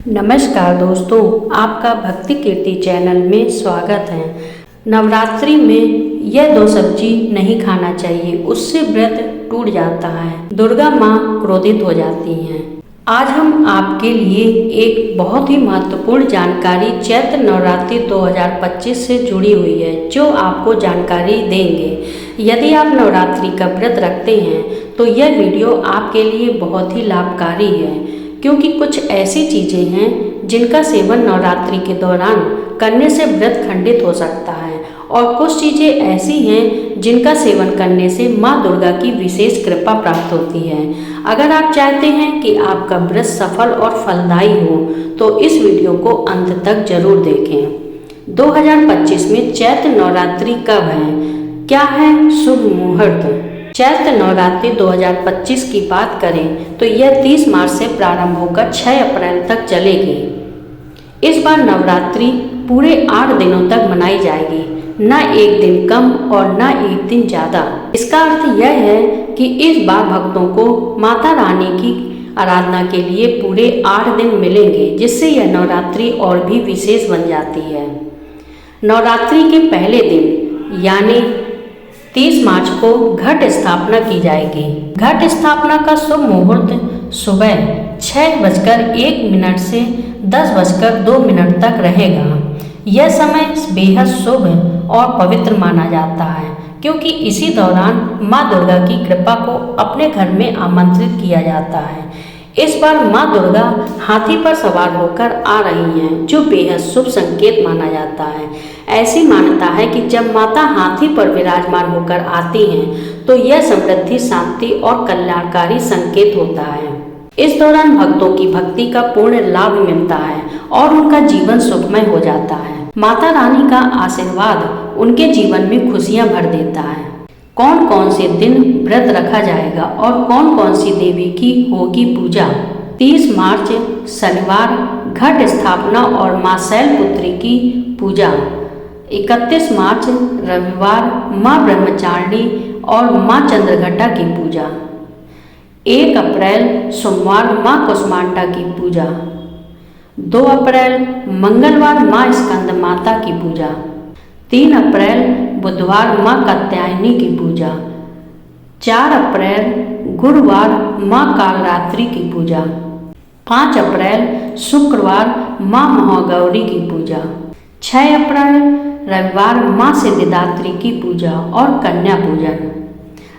नमस्कार दोस्तों, आपका भक्ति कीर्ति चैनल में स्वागत है। नवरात्रि में यह दो सब्जी नहीं खाना चाहिए, उससे व्रत टूट जाता है। दुर्गा माँ क्रोधित हो जाती हैं। आज हम आपके लिए एक बहुत ही महत्वपूर्ण जानकारी चैत्र नवरात्रि 2025 से जुड़ी हुई है, जो आपको जानकारी देंगे। यदि आप नवरात्रि का व्रत रखते हैं तो यह वीडियो आपके लिए बहुत ही लाभकारी है, क्योंकि कुछ ऐसी चीज़ें हैं जिनका सेवन नवरात्रि के दौरान करने से व्रत खंडित हो सकता है, और कुछ चीज़ें ऐसी हैं जिनका सेवन करने से माँ दुर्गा की विशेष कृपा प्राप्त होती है। अगर आप चाहते हैं कि आपका व्रत सफल और फलदायी हो तो इस वीडियो को अंत तक जरूर देखें। 2025 में चैत्र नवरात्रि कब है, क्या है शुभ मुहूर्त? चैत्र नवरात्रि 2025 की बात करें तो यह 30 मार्च से प्रारंभ होकर 6 अप्रैल तक चलेगी। इस बार नवरात्रि पूरे 8 दिनों तक मनाई जाएगी, न एक दिन कम और न एक दिन ज़्यादा। इसका अर्थ यह है कि इस बार भक्तों को माता रानी की आराधना के लिए पूरे 8 दिन मिलेंगे, जिससे यह नवरात्रि और भी विशेष बन जाती है। नवरात्रि के पहले दिन यानी 30 मार्च को घट स्थापना की जाएगी। घट स्थापना का शुभ मुहूर्त सुबह 6:01 से 10:02 तक रहेगा। यह समय बेहद शुभ और पवित्र माना जाता है, क्योंकि इसी दौरान माँ दुर्गा की कृपा को अपने घर में आमंत्रित किया जाता है। इस बार माँ दुर्गा हाथी पर सवार होकर आ रही हैं, जो बेहद शुभ संकेत माना जाता है। ऐसी मान्यता है कि जब माता हाथी पर विराजमान होकर आती हैं तो यह समृद्धि, शांति और कल्याणकारी संकेत होता है। इस दौरान भक्तों की भक्ति का पूर्ण लाभ मिलता है और उनका जीवन सुखमय हो जाता है। माता रानी का आशीर्वाद उनके जीवन में खुशियां भर देता है। कौन कौन से दिन व्रत रखा जाएगा और कौन कौन सी देवी की होगी पूजा? 30 मार्च शनिवार घट स्थापना और माँ शैलपुत्री की पूजा। 31 मार्च रविवार माँ ब्रह्मचारिणी और माँ चंद्रघटा की पूजा। 1 अप्रैल सोमवार माँ कुष्मांडा की पूजा। 2 अप्रैल मंगलवार माँ स्कंद माता की पूजा। 3 अप्रैल बुधवार माँ कात्यायनी की पूजा। 4 अप्रैल गुरुवार माँ कालरात्रि की पूजा। 5 अप्रैल शुक्रवार माँ महागौरी की पूजा। 6 अप्रैल रविवार माँ सिद्धिदात्री की पूजा और कन्या पूजन।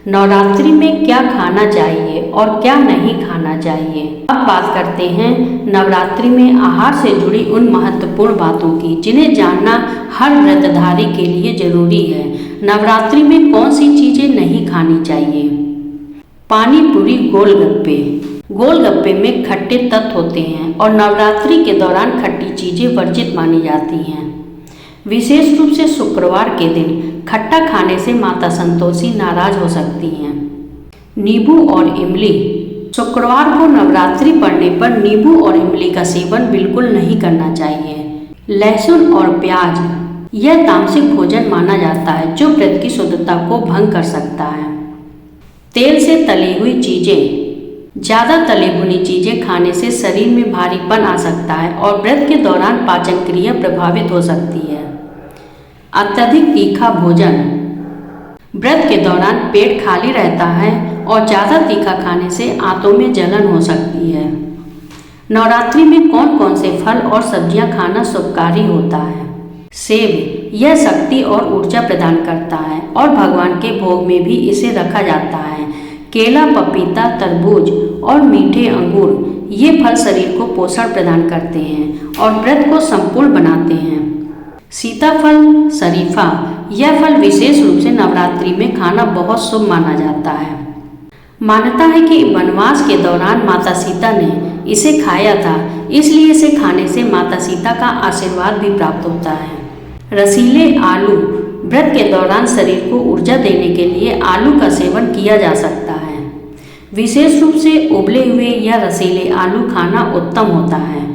नवरात्रि में क्या खाना चाहिए और क्या नहीं खाना चाहिए? अब बात करते हैं नवरात्रि में आहार से जुड़ी उन महत्वपूर्ण बातों की, जिन्हें जानना हर व्रतधारी के लिए जरूरी है। नवरात्रि में कौन सी चीज़ें नहीं खानी चाहिए? पानी पूरी, गोलगप्पे। गोलगप्पे में खट्टे तत्व होते हैं और नवरात्रि के दौरान खट्टी चीज़ें वर्जित मानी जाती हैं। विशेष रूप से शुक्रवार के दिन खट्टा खाने से माता संतोषी नाराज हो सकती हैं। नींबू और इमली। शुक्रवार को नवरात्रि पड़ने पर नींबू और इमली का सेवन बिल्कुल नहीं करना चाहिए। लहसुन और प्याज, यह तामसिक भोजन माना जाता है जो व्रत की शुद्धता को भंग कर सकता है। तेल से तली हुई चीज़ें। ज़्यादा तली भुनी चीज़ें खाने से शरीर में भारीपन आ सकता है और व्रत के दौरान पाचन क्रिया प्रभावित हो सकती है। अत्यधिक तीखा भोजन। व्रत के दौरान पेट खाली रहता है और ज़्यादा तीखा खाने से आंतों में जलन हो सकती है। नवरात्रि में कौन कौन से फल और सब्जियां खाना शुभकारी होता है? सेब, यह शक्ति और ऊर्जा प्रदान करता है और भगवान के भोग में भी इसे रखा जाता है। केला, पपीता, तरबूज और मीठे अंगूर, ये फल शरीर को पोषण प्रदान करते हैं और व्रत को संपूर्ण बनाते हैं। सीताफल, शरीफा, यह फल विशेष रूप से नवरात्रि में खाना बहुत शुभ माना जाता है। मान्यता है कि वनवास के दौरान माता सीता ने इसे खाया था, इसलिए इसे खाने से माता सीता का आशीर्वाद भी प्राप्त होता है। रसीले आलू, व्रत के दौरान शरीर को ऊर्जा देने के लिए आलू का सेवन किया जा सकता है। विशेष रूप से उबले हुए या रसीले आलू खाना उत्तम होता है।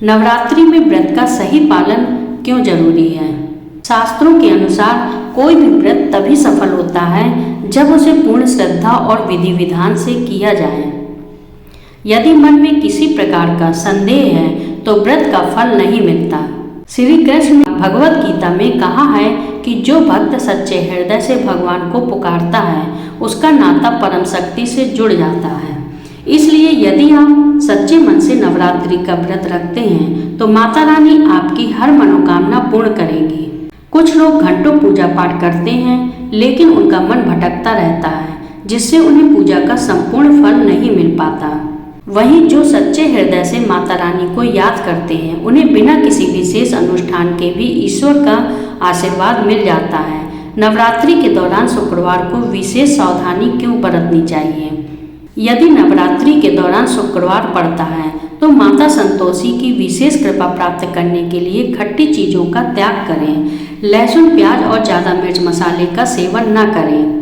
नवरात्रि में व्रत का सही पालन क्यों जरूरी है? शास्त्रों के अनुसार कोई भी व्रत तभी सफल होता है जब उसे पूर्ण श्रद्धा और विधि विधान से किया जाए। यदि मन में किसी प्रकार का संदेह है तो व्रत का फल नहीं मिलता। श्री कृष्ण ने भगवत गीता में कहा है कि जो भक्त सच्चे हृदय से भगवान को पुकारता है उसका नाता परम शक्ति से जुड़ जाता है। इसलिए यदि आप सच्चे मन से नवरात्रि का व्रत रखते हैं तो माता रानी आपकी हर मनोकामना पूर्ण करेंगी। कुछ लोग घंटों पूजा पाठ करते हैं लेकिन उनका मन भटकता रहता है, जिससे उन्हें पूजा का संपूर्ण फल नहीं मिल पाता। वहीं जो सच्चे हृदय से माता रानी को याद करते हैं उन्हें बिना किसी विशेष अनुष्ठान के भी ईश्वर का आशीर्वाद मिल जाता है। नवरात्रि के दौरान शुक्रवार को विशेष सावधानी क्यों बरतनी चाहिए? यदि नवरात्रि के दौरान शुक्रवार पड़ता है तो माता संतोषी की विशेष कृपा प्राप्त करने के लिए खट्टी चीज़ों का त्याग करें। लहसुन, प्याज और ज़्यादा मिर्च मसाले का सेवन न करें।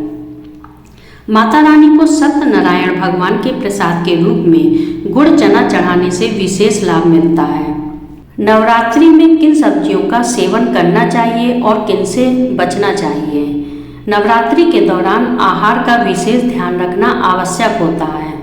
माता रानी को सत्यनारायण भगवान के प्रसाद के रूप में गुड़ चना चढ़ाने से विशेष लाभ मिलता है। नवरात्रि में किन सब्जियों का सेवन करना चाहिए और किन से बचना चाहिए? नवरात्रि के दौरान आहार का विशेष ध्यान रखना आवश्यक होता है।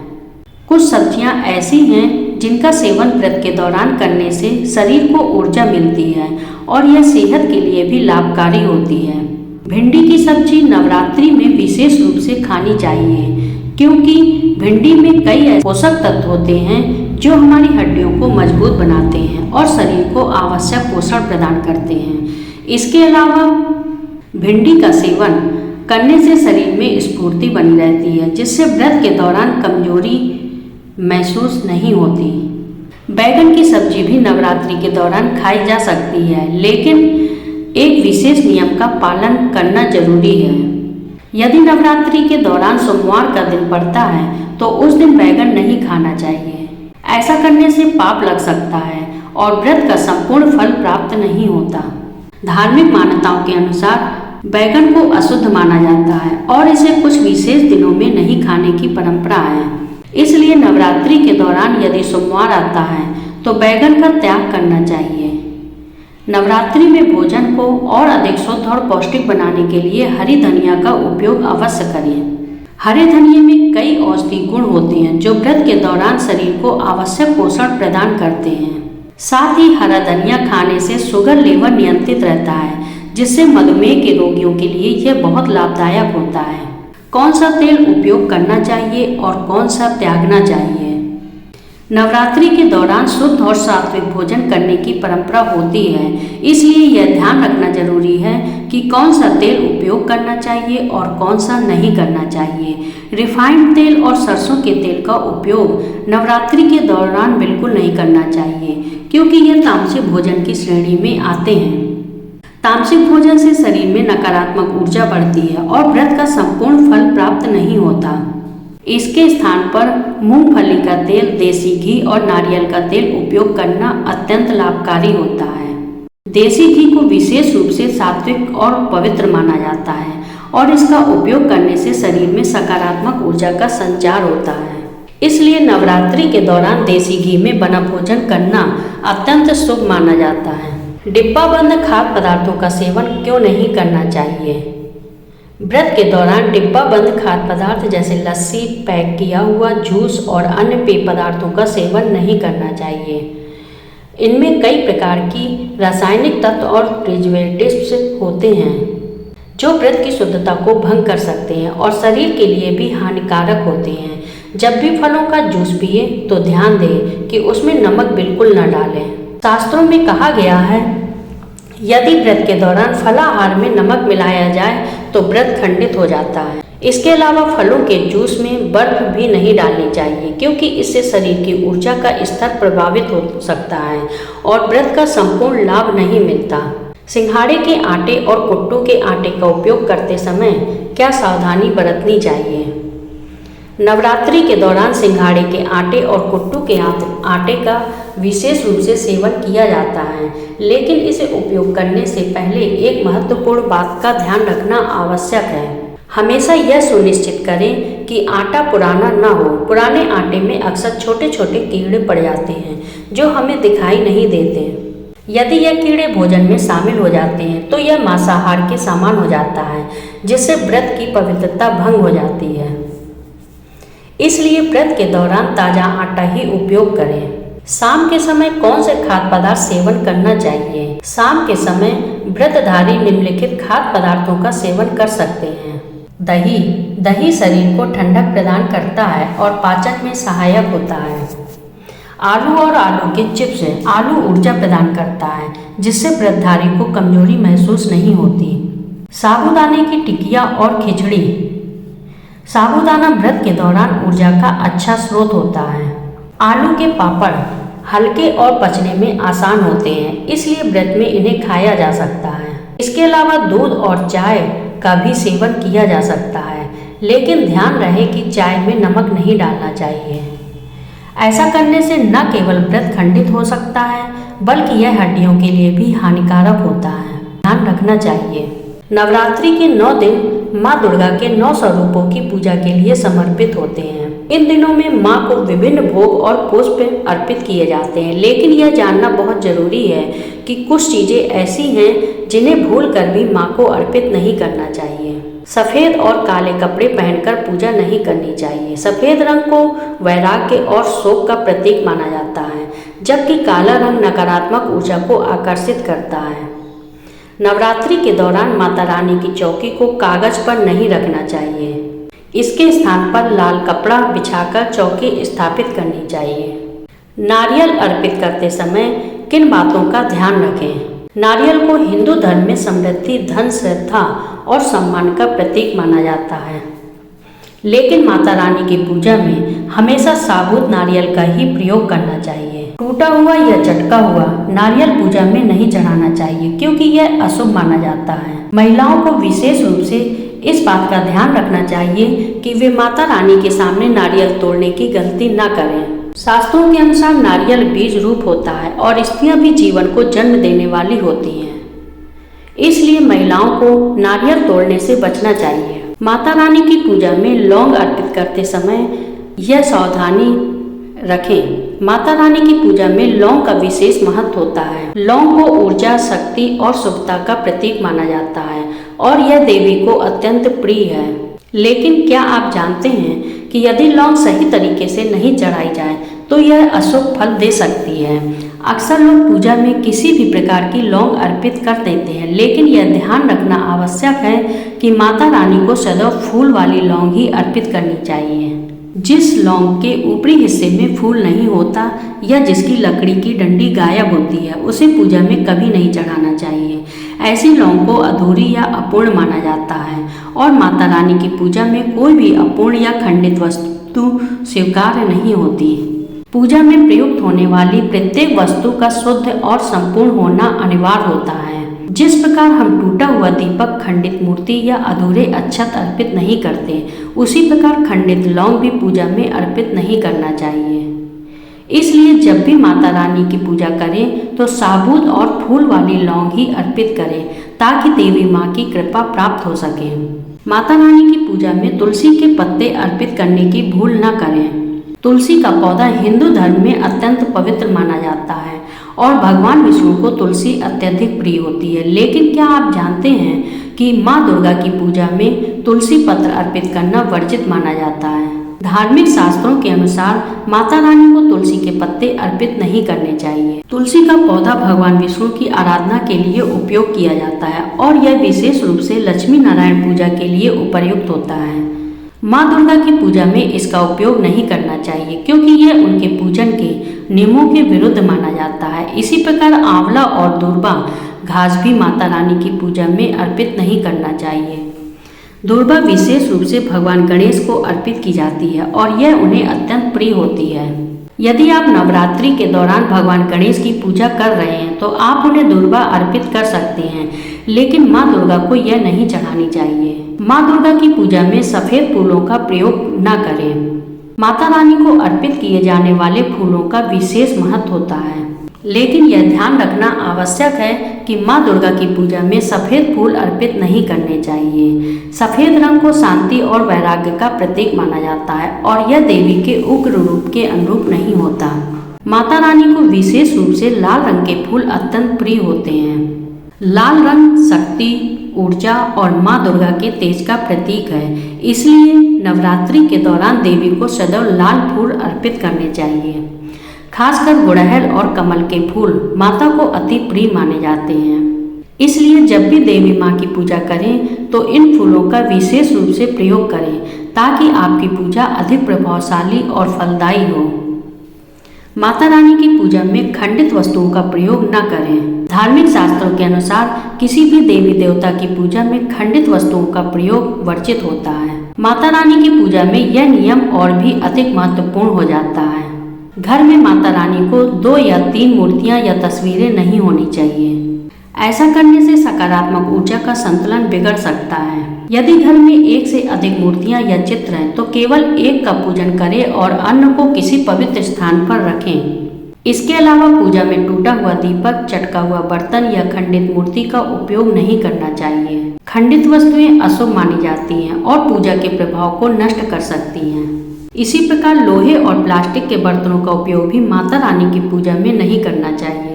कुछ सब्जियां ऐसी हैं जिनका सेवन व्रत के दौरान करने से शरीर को ऊर्जा मिलती है और यह सेहत के लिए भी लाभकारी होती है। भिंडी की सब्जी नवरात्रि में विशेष रूप से खानी चाहिए क्योंकि भिंडी में कई ऐसे पोषक तत्व होते हैं जो हमारी हड्डियों को मजबूत बनाते हैं और शरीर को आवश्यक पोषण प्रदान करते हैं। इसके अलावा भिंडी का सेवन करने से शरीर में स्फूर्ति बनी रहती है, जिससे व्रत के दौरान कमजोरी महसूस नहीं होती। बैगन की सब्जी भी नवरात्रि के दौरान खाई जा सकती है, लेकिन एक विशेष नियम का पालन करना जरूरी है। यदि नवरात्रि के दौरान सोमवार का दिन पड़ता है तो उस दिन बैगन नहीं खाना चाहिए। ऐसा करने से पाप लग सकता है और व्रत का संपूर्ण फल प्राप्त नहीं होता। धार्मिक मान्यताओं के अनुसार बैगन को अशुद्ध माना जाता है और इसे कुछ विशेष दिनों में नहीं खाने की परंपरा है। इसलिए नवरात्रि के दौरान यदि सोमवार आता है तो बैगन का त्याग करना चाहिए। नवरात्रि में भोजन को और अधिक शुद्ध और पौष्टिक बनाने के लिए हरी धनिया का उपयोग अवश्य करें। हरे धनिये में कई औषधीय गुण होते हैं जो व्रत के दौरान शरीर को आवश्यक पोषण प्रदान करते हैं। साथ ही हरा धनिया खाने से शुगर लेवल नियंत्रित रहता है, जिससे मधुमेह के रोगियों के लिए यह बहुत लाभदायक होता है। कौन सा तेल उपयोग करना चाहिए और कौन सा त्यागना चाहिए? नवरात्रि के दौरान शुद्ध और सात्विक भोजन करने की परंपरा होती है, इसलिए यह ध्यान रखना जरूरी है कि कौन सा तेल उपयोग करना चाहिए और कौन सा नहीं करना चाहिए। रिफाइंड तेल और सरसों के तेल का उपयोग नवरात्रि के दौरान बिल्कुल नहीं करना चाहिए क्योंकि यह तामसिक भोजन की श्रेणी में आते हैं। तामसिक भोजन से शरीर में नकारात्मक ऊर्जा बढ़ती है और व्रत का संपूर्ण फल प्राप्त नहीं होता। इसके स्थान पर मूंगफली का तेल, देसी घी और नारियल का तेल उपयोग करना अत्यंत लाभकारी होता है। देसी घी को विशेष रूप से सात्विक और पवित्र माना जाता है और इसका उपयोग करने से शरीर में सकारात्मक ऊर्जा का संचार होता है। इसलिए नवरात्रि के दौरान देसी घी में बना भोजन करना अत्यंत शुभ माना जाता है। डिब्बाबंद खाद्य पदार्थों का सेवन क्यों नहीं करना चाहिए? व्रत के दौरान डिब्बाबंद खाद्य पदार्थ जैसे लस्सी, पैक किया हुआ जूस और अन्य पेय पदार्थों का सेवन नहीं करना चाहिए। इनमें कई प्रकार की रासायनिक तत्व और प्रिजर्वेटिव्स होते हैं जो व्रत की शुद्धता को भंग कर सकते हैं और शरीर के लिए भी हानिकारक होते हैं। जब भी फलों का जूस पिए तो ध्यान दें कि उसमें नमक बिल्कुल न डालें। शास्त्रों में कहा गया है यदि व्रत के दौरान फलाहार में नमक मिलाया जाए तो व्रत खंडित हो जाता है। इसके अलावा फलों के जूस में बर्फ भी नहीं डालनी चाहिए क्योंकि इससे शरीर की ऊर्जा का स्तर प्रभावित हो सकता है और व्रत का संपूर्ण लाभ नहीं मिलता। सिंघाड़े के आटे और कुट्टू के आटे का उपयोग करते समय क्या सावधानी बरतनी चाहिए? नवरात्रि के दौरान सिंघाड़े के आटे और कुट्टू के आटे का विशेष रूप से सेवन किया जाता है, लेकिन इसे उपयोग करने से पहले एक महत्वपूर्ण बात का ध्यान रखना आवश्यक है। हमेशा यह सुनिश्चित करें कि आटा पुराना ना हो। पुराने आटे में अक्सर छोटे छोटे कीड़े पड़ जाते हैं जो हमें दिखाई नहीं देते। यदि यह कीड़े भोजन में शामिल हो जाते हैं तो यह मांसाहार के समान हो जाता है, जिससे व्रत की पवित्रता भंग हो जाती है। इसलिए व्रत के दौरान ताज़ा आटा ही उपयोग करें। शाम के समय कौन से खाद्य पदार्थ सेवन करना चाहिए? शाम के समय व्रतधारी निम्नलिखित खाद्य पदार्थों का सेवन कर सकते हैं। दही। दही शरीर को ठंडक प्रदान करता है और पाचन में सहायक होता है। आलू और आलू के चिप्स। आलू ऊर्जा प्रदान करता है जिससे व्रतधारी को कमजोरी महसूस नहीं होती। साबूदाने की टिकिया और खिचड़ी। साबूदाना व्रत के दौरान ऊर्जा का अच्छा स्रोत होता है। आलू के पापड़ हल्के और पचने में आसान होते हैं, इसलिए व्रत में इन्हें खाया जा सकता है। इसके अलावा दूध और चाय का भी सेवन किया जा सकता है, लेकिन ध्यान रहे कि चाय में नमक नहीं डालना चाहिए। ऐसा करने से न केवल व्रत खंडित हो सकता है, बल्कि यह हड्डियों के लिए भी हानिकारक होता है। ध्यान रखना चाहिए। नवरात्रि के 9 दिन माँ दुर्गा के 9 स्वरूपों की पूजा के लिए समर्पित होते हैं। इन दिनों में माँ को विभिन्न भोग और पुष्प अर्पित किए जाते हैं, लेकिन यह जानना बहुत जरूरी है कि कुछ चीजें ऐसी हैं जिन्हें भूलकर भी माँ को अर्पित नहीं करना चाहिए। सफेद और काले कपड़े पहनकर पूजा नहीं करनी चाहिए। सफेद रंग को वैराग्य और शोक का प्रतीक माना जाता है, जबकि काला रंग नकारात्मक ऊर्जा को आकर्षित करता है। नवरात्रि के दौरान माता रानी की चौकी को कागज पर नहीं रखना चाहिए। इसके स्थान पर लाल कपड़ा बिछाकर चौकी स्थापित करनी चाहिए। नारियल अर्पित करते समय किन बातों का ध्यान रखें? नारियल को हिंदू धर्म में समृद्धि, धन, श्रद्धा और सम्मान का प्रतीक माना जाता है, लेकिन माता रानी की पूजा में हमेशा साबुत नारियल का ही प्रयोग करना चाहिए। टूटा हुआ या चटका हुआ नारियल पूजा में नहीं चढ़ाना चाहिए, क्योंकि यह अशुभ माना जाता है। महिलाओं को विशेष रूप से इस बात का ध्यान रखना चाहिए कि वे माता रानी के सामने नारियल तोड़ने की गलती न करें। शास्त्रों के अनुसार नारियल बीज रूप होता है और स्त्रियां भी जीवन को जन्म देने वाली होती हैं, इसलिए महिलाओं को नारियल तोड़ने से बचना चाहिए। माता रानी की पूजा में लौंग अर्पित करते समय यह सावधानी रखें। माता रानी की पूजा में लौंग का विशेष महत्व होता है। लौंग को ऊर्जा, शक्ति और शुभता का प्रतीक माना जाता है और यह देवी को अत्यंत प्रिय है। लेकिन क्या आप जानते हैं कि यदि लौंग सही तरीके से नहीं चढ़ाई जाए तो यह अशुभ फल दे सकती है। अक्सर लोग पूजा में किसी भी प्रकार की लौंग अर्पित कर देते हैं, लेकिन यह ध्यान रखना आवश्यक है कि माता रानी को सदैव फूल वाली लौंग ही अर्पित करनी चाहिए। जिस लौंग के ऊपरी हिस्से में फूल नहीं होता या जिसकी लकड़ी की डंडी गायब होती है, उसे पूजा में कभी नहीं चढ़ाना चाहिए। ऐसी लौंग को अधूरी या अपूर्ण माना जाता है और माता रानी की पूजा में कोई भी अपूर्ण या खंडित वस्तु स्वीकार्य नहीं होती। पूजा में प्रयुक्त होने वाली प्रत्येक वस्तु का शुद्ध और संपूर्ण होना अनिवार्य होता है। जिस प्रकार हम टूटा हुआ दीपक, खंडित मूर्ति या अधूरे अक्षत अर्पित नहीं करते, उसी प्रकार खंडित लौंग भी पूजा में अर्पित नहीं करना चाहिए। इसलिए जब भी माता रानी की पूजा करें तो साबुत और फूल वाली लौंग ही अर्पित करें, ताकि देवी माँ की कृपा प्राप्त हो सके। माता रानी की पूजा में तुलसी के पत्ते अर्पित करने की भूल न करें। तुलसी का पौधा हिंदू धर्म में अत्यंत पवित्र माना जाता है और भगवान विष्णु को तुलसी अत्यधिक प्रिय होती है। लेकिन क्या आप जानते हैं कि माँ दुर्गा की पूजा में तुलसी पत्र अर्पित करना वर्जित माना जाता है? धार्मिक शास्त्रों के अनुसार माता रानी को तुलसी के पत्ते अर्पित नहीं करने चाहिए। तुलसी का पौधा भगवान विष्णु की आराधना के लिए उपयोग किया जाता है और यह विशेष रूप से लक्ष्मी नारायण पूजा के लिए उपयुक्त होता है। माँ दुर्गा की पूजा में इसका उपयोग नहीं करना चाहिए, क्योंकि यह उनके पूजन के नियमों के विरुद्ध माना जाता है। इसी प्रकार आंवला और दूर्वा घास भी माता रानी की पूजा में अर्पित नहीं करना चाहिए। दूर्वा विशेष रूप से भगवान गणेश को अर्पित की जाती है और यह उन्हें अत्यंत प्रिय होती है। यदि आप नवरात्रि के दौरान भगवान गणेश की पूजा कर रहे हैं तो आप उन्हें दूर्वा अर्पित कर सकते हैं, लेकिन माँ दुर्गा को यह नहीं चढ़ानी चाहिए। माँ दुर्गा की पूजा में सफेद फूलों का प्रयोग न करें। माता रानी को अर्पित किए जाने वाले फूलों का विशेष महत्व होता है, लेकिन यह ध्यान रखना आवश्यक है कि माँ दुर्गा की पूजा में सफेद फूल अर्पित नहीं करने चाहिए। सफेद रंग को शांति और वैराग्य का प्रतीक माना जाता है और यह देवी के उग्र रूप के अनुरूप नहीं होता। माता रानी को विशेष रूप से लाल रंग के फूल अत्यंत प्रिय होते हैं। लाल रंग शक्ति, ऊर्जा और माँ दुर्गा के तेज का प्रतीक है, इसलिए नवरात्रि के दौरान देवी को सदैव लाल फूल अर्पित करने चाहिए। खासकर गुड़हल और कमल के फूल माता को अति प्रिय माने जाते हैं। इसलिए जब भी देवी माँ की पूजा करें तो इन फूलों का विशेष रूप से प्रयोग करें ताकि आपकी पूजा अधिक प्रभावशाली और फलदायी हो। माता रानी की पूजा में खंडित वस्तुओं का प्रयोग न करें। धार्मिक शास्त्रों के अनुसार किसी भी देवी देवता की पूजा में खंडित वस्तुओं का प्रयोग वर्जित होता है। माता रानी की पूजा में यह नियम और भी अधिक महत्वपूर्ण हो जाता है। घर में माता रानी को 2 या 3 मूर्तियां या तस्वीरें नहीं होनी चाहिए। ऐसा करने से सकारात्मक ऊर्जा का संतुलन बिगड़ सकता है। यदि घर में 1 से अधिक मूर्तियां या चित्र हैं तो केवल एक का पूजन करें और अन्य को किसी पवित्र स्थान पर रखें। इसके अलावा पूजा में टूटा हुआ दीपक, चटका हुआ बर्तन या खंडित मूर्ति का उपयोग नहीं करना चाहिए। खंडित वस्तुएं अशुभ मानी जाती हैं और पूजा के प्रभाव को नष्ट कर सकती हैं। इसी प्रकार लोहे और प्लास्टिक के बर्तनों का उपयोग भी माता रानी की पूजा में नहीं करना चाहिए।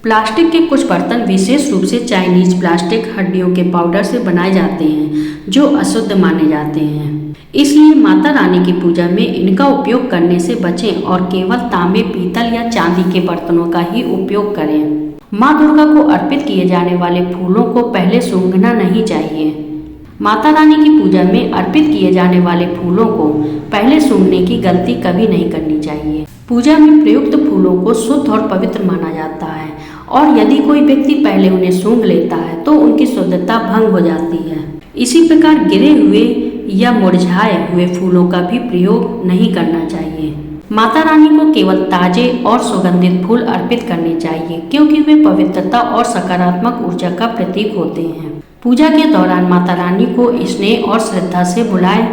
प्लास्टिक के कुछ बर्तन विशेष रूप से चाइनीज प्लास्टिक हड्डियों के पाउडर से बनाए जाते हैं जो अशुद्ध माने जाते हैं। इसलिए माता रानी की पूजा में इनका उपयोग करने से बचें और केवल तांबे, पीतल या चांदी के बर्तनों का ही उपयोग करें। माँ दुर्गा को अर्पित किए जाने वाले फूलों को पहले सूंघना नहीं चाहिए। माता रानी की पूजा में अर्पित किए जाने वाले फूलों को पहले सूंघने की गलती कभी नहीं करनी चाहिए। पूजा में प्रयुक्त फूलों को शुद्ध और पवित्र माना जाता है और यदि कोई व्यक्ति पहले उन्हें सूंघ लेता है तो उनकी शुद्धता भंग हो जाती है। इसी प्रकार गिरे हुए या मुरझाए हुए फूलों का भी प्रयोग नहीं करना चाहिए। माता रानी को केवल ताजे और सुगंधित फूल अर्पित करने चाहिए क्योंकि वे पवित्रता और सकारात्मक ऊर्जा का प्रतीक होते हैं। पूजा के दौरान माता रानी को स्नेह और श्रद्धा से बुलाएं।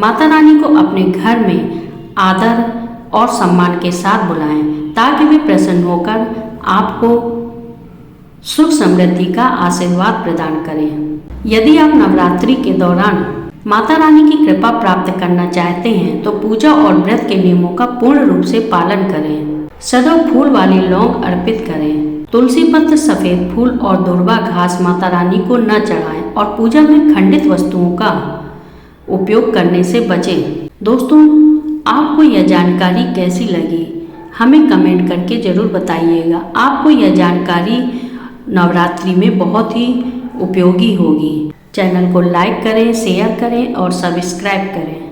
माता रानी को अपने घर में आदर और सम्मान के साथ बुलाएं ताकि वे प्रसन्न होकर आपको सुख समृद्धि का आशीर्वाद प्रदान करें। यदि आप नवरात्रि के दौरान माता रानी की कृपा प्राप्त करना चाहते हैं तो पूजा और व्रत के नियमों का पूर्ण रूप से पालन करें। सदैव फूल वाली लौंग अर्पित करें। तुलसी पत्र, सफेद फूल और दुर्वा घास माता रानी को न चढ़ाएं और पूजा में खंडित वस्तुओं का उपयोग करने से बचें। दोस्तों, आपको यह जानकारी कैसी लगी हमें कमेंट करके ज़रूर बताइएगा। आपको यह जानकारी नवरात्रि में बहुत ही उपयोगी होगी। चैनल को लाइक करें, शेयर करें और सब्सक्राइब करें।